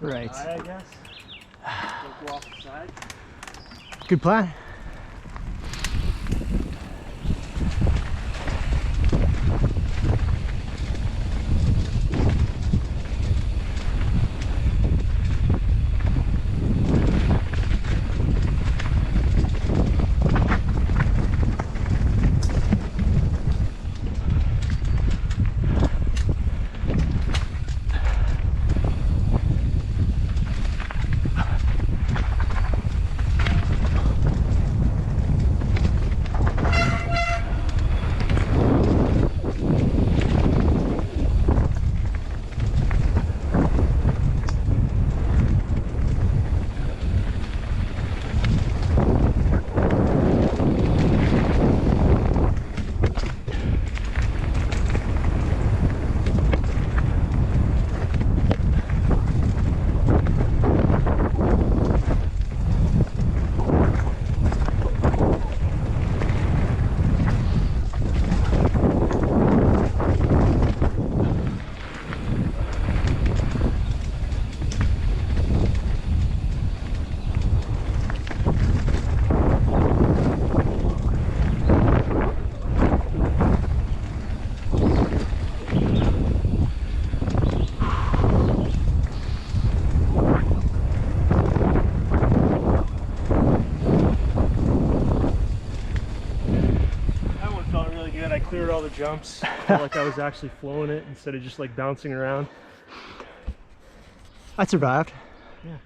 Right. I guess. Don't go off the side. Good plan. I cleared all the jumps. Felt like I was actually flowing it instead of just like bouncing around. I survived. Yeah.